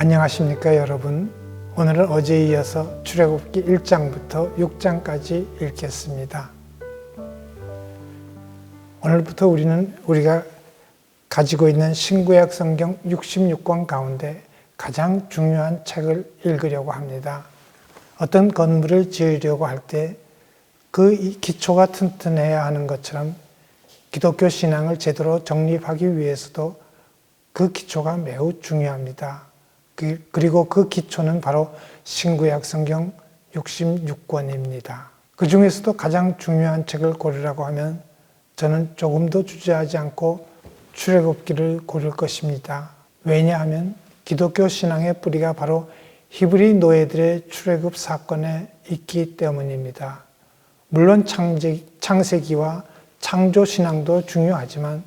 안녕하십니까 여러분. 오늘은 어제에 이어서 출애굽기 1장부터 6장까지 읽겠습니다. 오늘부터 우리가 가지고 있는 신구약 성경 66권 가운데 가장 중요한 책을 읽으려고 합니다. 어떤 건물을 지으려고 할 때 그 기초가 튼튼해야 하는 것처럼 기독교 신앙을 제대로 정립하기 위해서도 그 기초가 매우 중요합니다. 그리고 그 기초는 바로 신구약 성경 66권입니다. 그 중에서도 가장 중요한 책을 고르라고 하면 저는 조금도 주저하지 않고 출애굽기를 고를 것입니다. 왜냐하면 기독교 신앙의 뿌리가 바로 히브리 노예들의 출애굽 사건에 있기 때문입니다. 물론 창세기와 창조 신앙도 중요하지만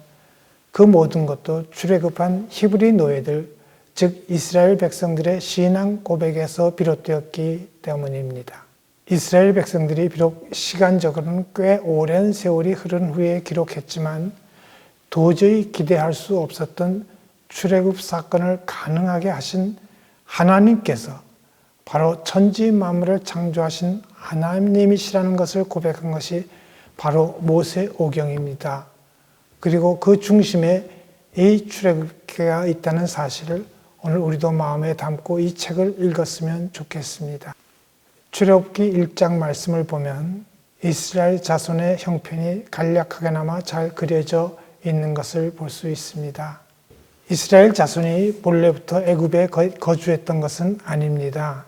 그 모든 것도 출애굽한 히브리 노예들, 즉 이스라엘 백성들의 신앙 고백에서 비롯되었기 때문입니다. 이스라엘 백성들이 비록 시간적으로는 꽤 오랜 세월이 흐른 후에 기록했지만 도저히 기대할 수 없었던 출애굽 사건을 가능하게 하신 하나님께서 바로 천지 만물을 창조하신 하나님이시라는 것을 고백한 것이 바로 모세오경입니다. 그리고 그 중심에 이 출애굽기가 있다는 사실을 오늘 우리도 마음에 담고 이 책을 읽었으면 좋겠습니다. 출애굽기 1장 말씀을 보면 이스라엘 자손의 형편이 간략하게나마 잘 그려져 있는 것을 볼 수 있습니다. 이스라엘 자손이 본래부터 애굽에 거주했던 것은 아닙니다.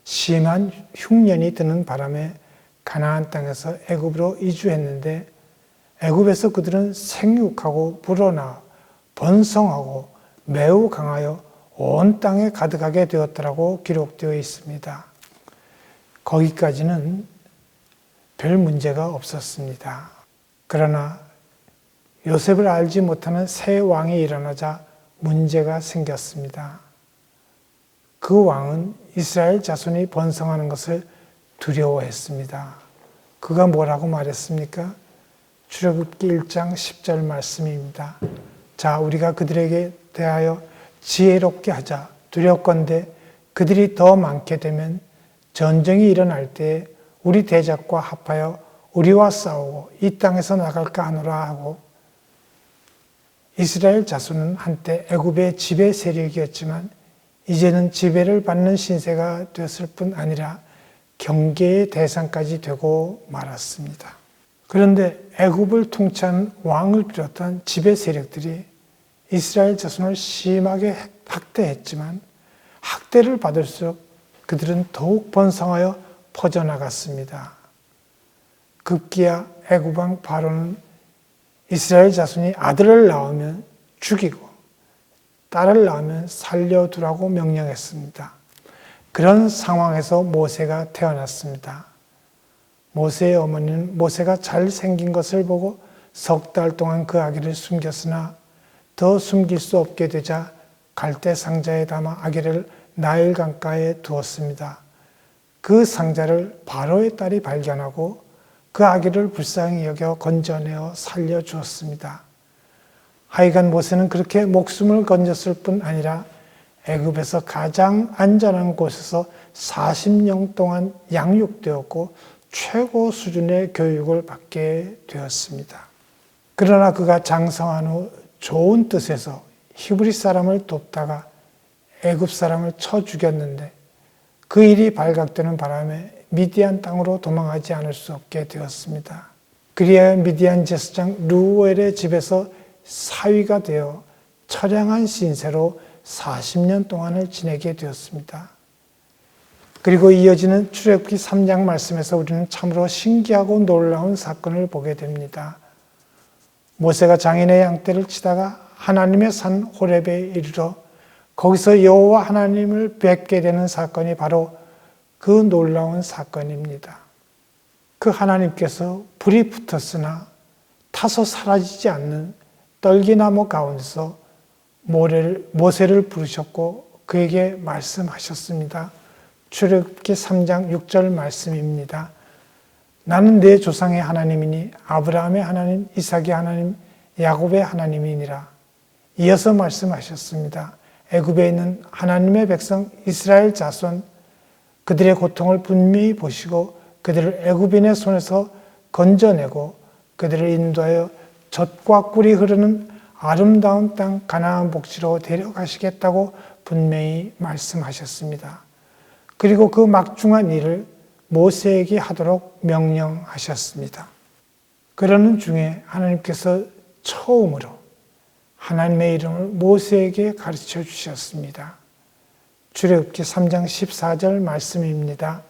심한 흉년이 드는 바람에 가나안 땅에서 애굽으로 이주했는데 애굽에서 그들은 생육하고 불어나 번성하고 매우 강하여 온 땅에 가득하게 되었다라고 기록되어 있습니다. 거기까지는 별 문제가 없었습니다. 그러나 요셉을 알지 못하는 새 왕이 일어나자 문제가 생겼습니다. 그 왕은 이스라엘 자손이 번성하는 것을 두려워했습니다. 그가 뭐라고 말했습니까? 출애굽기 1장 10절 말씀입니다. 자, 우리가 그들에게 대하여 지혜롭게 하자. 두렵건대 그들이 더 많게 되면 전쟁이 일어날 때 우리 대적과 합하여 우리와 싸우고 이 땅에서 나갈까 하노라 하고, 이스라엘 자손은 한때 애굽의 지배 세력이었지만 이제는 지배를 받는 신세가 되었을 뿐 아니라 경계의 대상까지 되고 말았습니다. 그런데 애굽을 통치한 왕을 비롯한 지배 세력들이 이스라엘 자손을 심하게 학대했지만 학대를 받을수록 그들은 더욱 번성하여 퍼져나갔습니다. 급기야 애굽 왕 바로는 이스라엘 자손이 아들을 낳으면 죽이고 딸을 낳으면 살려두라고 명령했습니다. 그런 상황에서 모세가 태어났습니다. 모세의 어머니는 모세가 잘생긴 것을 보고 석 달 동안 그 아기를 숨겼으나 더 숨길 수 없게 되자 갈대 상자에 담아 아기를 나일 강가에 두었습니다. 그 상자를 바로의 딸이 발견하고 그 아기를 불쌍히 여겨 건져내어 살려주었습니다. 하여간 모세는 그렇게 목숨을 건졌을 뿐 아니라 애굽에서 가장 안전한 곳에서 40년 동안 양육되었고 최고 수준의 교육을 받게 되었습니다. 그러나 그가 장성한 후 좋은 뜻에서 히브리 사람을 돕다가 애굽 사람을 쳐 죽였는데 그 일이 발각되는 바람에 미디안 땅으로 도망하지 않을 수 없게 되었습니다. 그리하여 미디안 제사장 르우엘의 집에서 사위가 되어 처량한 신세로 40년 동안을 지내게 되었습니다. 그리고 이어지는 출애굽기 3장 말씀에서 우리는 참으로 신기하고 놀라운 사건을 보게 됩니다. 모세가 장인의 양떼를 치다가 하나님의 산 호렙에 이르러 거기서 여호와 하나님을 뵙게 되는 사건이 바로 그 놀라운 사건입니다. 그 하나님께서 불이 붙었으나 타서 사라지지 않는 떨기나무 가운데서 모세를 부르셨고 그에게 말씀하셨습니다. 출애굽기 3장 6절 말씀입니다. 나는 내 조상의 하나님이니 아브라함의 하나님, 이삭의 하나님, 야곱의 하나님이니라. 이어서 말씀하셨습니다. 애굽에 있는 하나님의 백성 이스라엘 자손 그들의 고통을 분명히 보시고 그들을 애굽인의 손에서 건져내고 그들을 인도하여 젖과 꿀이 흐르는 아름다운 땅 가나안 복지로 데려가시겠다고 분명히 말씀하셨습니다. 그리고 그 막중한 일을 모세에게 하도록 명령하셨습니다. 그러는 중에 하나님께서 처음으로 하나님의 이름을 모세에게 가르쳐 주셨습니다. 출애굽기 3장 14절 말씀입니다.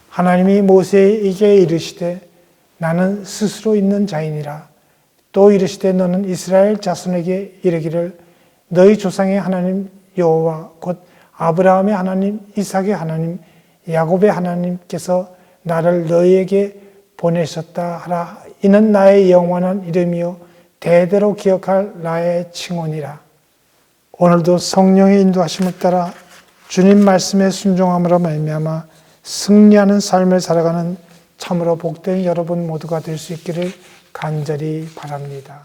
하나님이 모세에게 이르시되 나는 스스로 있는 자이니라. 또 이르시되 너는 이스라엘 자손에게 이르기를 너희 조상의 하나님 여호와 곧 아브라함의 하나님, 이삭의 하나님, 야곱의 하나님께서 나를 너희에게 보내셨다 하라. 이는 나의 영원한 이름이요 대대로 기억할 나의 칭언이라. 오늘도 성령의 인도하심을 따라 주님 말씀에 순종함으로 말미암아 승리하는 삶을 살아가는 참으로 복된 여러분 모두가 될 수 있기를 간절히 바랍니다.